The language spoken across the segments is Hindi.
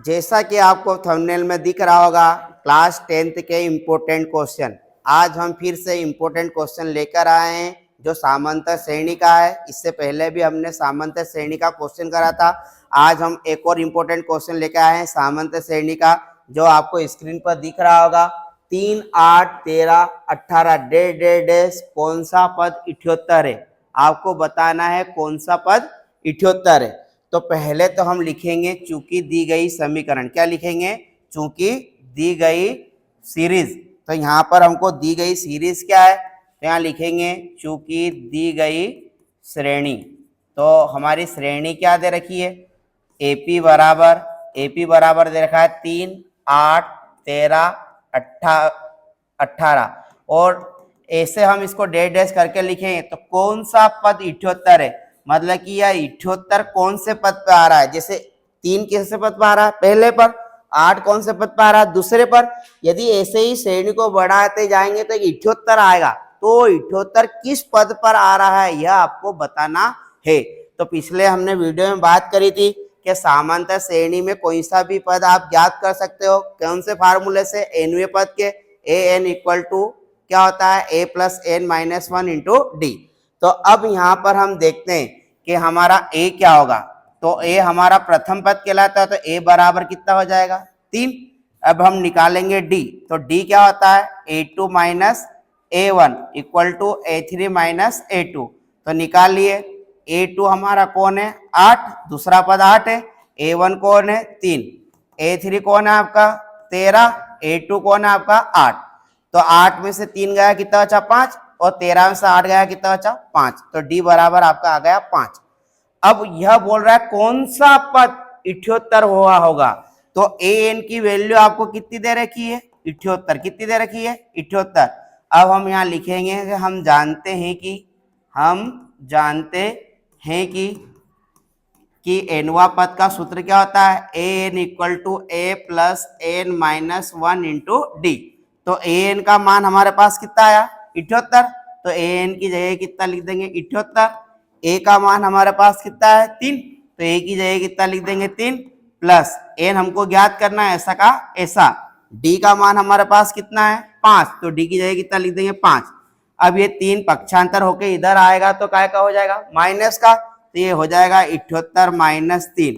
जैसा कि आपको थंबनेल में दिख रहा होगा, क्लास 10th के इम्पोर्टेंट क्वेश्चन। आज हम फिर से इम्पोर्टेंट क्वेश्चन लेकर आए हैं जो सामांतर श्रेणी का है। इससे पहले भी हमने सामांतर श्रेणी का क्वेश्चन करा था। आज हम एक और इम्पोर्टेंट क्वेश्चन लेकर आए हैं सामांतर श्रेणी का, जो आपको स्क्रीन पर दिख रहा होगा। 3, 8, 13, 18 डेढ़ डेढ़ डेढ़ कौन सा पद 78 है। आपको बताना है कौन सा पद 78 है। तो पहले तो हम लिखेंगे चूंकि दी गई समीकरण। क्या लिखेंगे? चूंकि दी गई सीरीज। तो यहाँ पर हमको दी गई सीरीज क्या है, तो यहाँ लिखेंगे चूंकि दी गई श्रेणी। तो हमारी श्रेणी क्या दे रखी है? एपी बराबर दे रखा है 3, 8, 13, 18। और ऐसे हम इसको डेढ़ डैश करके लिखेंगे तो कौन सा पद 78 है, मतलब कि यह 78 कौन से पद पे आ रहा है। जैसे 3 कैसे पद पे आ रहा है? पहले पर। 8 कौन से पद पे आ रहा है? दूसरे पर। यदि ऐसे ही श्रेणी को बढ़ाते जाएंगे तो 78 आएगा। तो 78 किस पद पर आ रहा है यह आपको बताना है। तो पिछले हमने वीडियो में बात करी थी कि समांतर श्रेणी में कोई सा भी पद आप ज्ञात कर सकते हो। कौन से फार्मूले से? nवें पद के। an इक्वल टू क्या होता है? a plus n minus 1 into D. तो अब यहाँ पर हम देखते हैं कि हमारा a क्या होगा। तो a हमारा प्रथम पद कहलाता है, तो a बराबर कितना हो जाएगा? 3। अब हम निकालेंगे d। तो d क्या होता है? a2 minus a1 equal to a3 minus a2। तो निकाल लिए। a2 हमारा कौन है? 8, दूसरा पद 8 है। a1 कौन है? 3। a3 कौन है आपका? 13। a2 कौन है आपका? 8। तो 8 में से 3 गया कितना बचा? 5। और 13 में से 8 गया कितना बचा? 5। तो d बराबर आपका आ गया 5। अब यह बोल रहा है कौन सा पद 78 हुआ होगा। तो an की वैल्यू आपको कितनी दे रखी है? 78। कितनी दे रखी है? 78। अब हम यहाँ लिखेंगे कि हम जानते हैं कि nवा पद का सूत्र क्या होता है? an equal to a plus n minus 1 into D. तो an का मान हमारे पास कितना आया? 78। तो an की जगह कितना लिख देंगे? 78। a का मान हमारे पास कितना है? 3। तो a की जगह कितना लिख देंगे? 3 प्लस n हमको ज्ञात करना है ऐसा का ऐसा। d का मान हमारे पास कितना है? 5। तो d की जगह कितना लिख देंगे? 5। अब ये 3 पक्षांतर होके इधर आएगा तो काय का हो जाएगा? माइनस का। तो ये हो जाएगा 78 माइनस 3।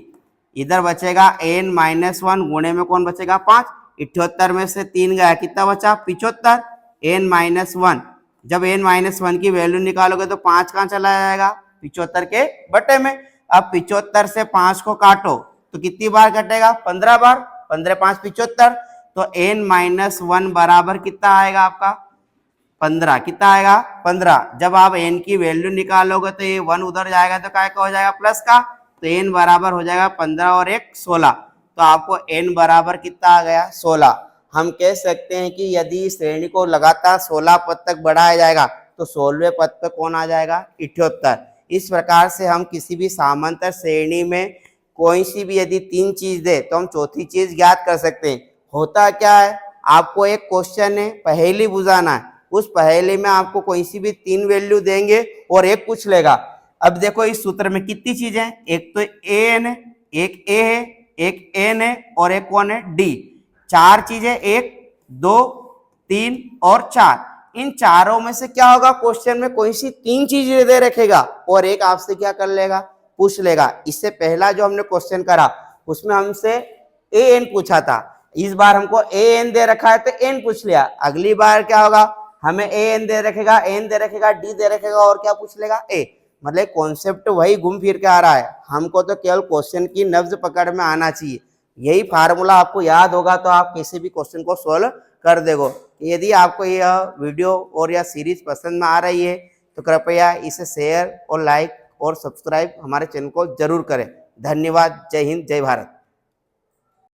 इधर बचेगा n माइनस 1, गुणे में कौन बचेगा? 5। 78 में से 3 गया कितना बचा? 75। n minus 1। जब n माइनस 1 की वैल्यू निकालोगे तो 5 कहाँ चला जाएगा? 75 के बटे में। अब 75 से 5 को काटो तो कितनी बार कटेगा? 15 बार। 15 5 75। तो n माइनस 1 बराबर कितना आएगा आपका? 15। कितना आएगा? 15। जब आप n की वैल्यू निकालोगे तो ये 1 उधर जाएगा तो काय का हो जाएगा? प्लस का। तो n बराबर हो जाएगा 15 और 1 16। तो आपको n बराबर कितना आ गया? 16। हम कह सकते हैं कि यदि श्रेणी को लगातार 16 पद तक बढ़ाया जाएगा तो 16वें पद पे कौन आ जाएगा? 78। इस प्रकार से हम किसी भी समांतर श्रेणी में कोई सी भी यदि 3 चीज दे तो हम चौथी चीज ज्ञात कर सकते हैं। होता क्या है, आपको एक क्वेश्चन है, पहेली बुझाना है। उस पहेली में आपको कोई सी भी 3 वैल्यू देंगे और एक पूछ लेगा। अब देखो इस सूत्र में कितनी चीजें हैं? एक तो an है, एक a है, एक n है और एक कौन है? d। 4 चीजें, 1, 2, 3 और 4। इन चारों में से क्या होगा? क्वेश्चन में कोई सी 3 चीजें दे रखेगा और एक आपसे क्या कर लेगा? पूछ लेगा। इससे पहला जो हमने क्वेश्चन करा उसमें हमसे an पूछा था। इस बार हमको an दे रखा है तो n पूछ लिया। अगली बार क्या होगा? हमें an दे रखेगा, n दे रखेगा, d दे रखेगा और क्या पूछ लेगा? a। मतलब कॉन्सेप्ट वही घूम फिर के आ रहा है। हमको तो केवल क्वेश्चन की नब्ज पकड़ में आना चाहिए। यही फार्मूला आपको याद होगा तो आप किसी भी क्वेश्चन को सोल्व कर देगो। यदि आपको यह वीडियो और यह सीरीज पसंद में आ रही है तो कृपया इसे शेयर और लाइक और सब्सक्राइब हमारे चैनल को जरूर करें। धन्यवाद। जय हिंद, जय भारत।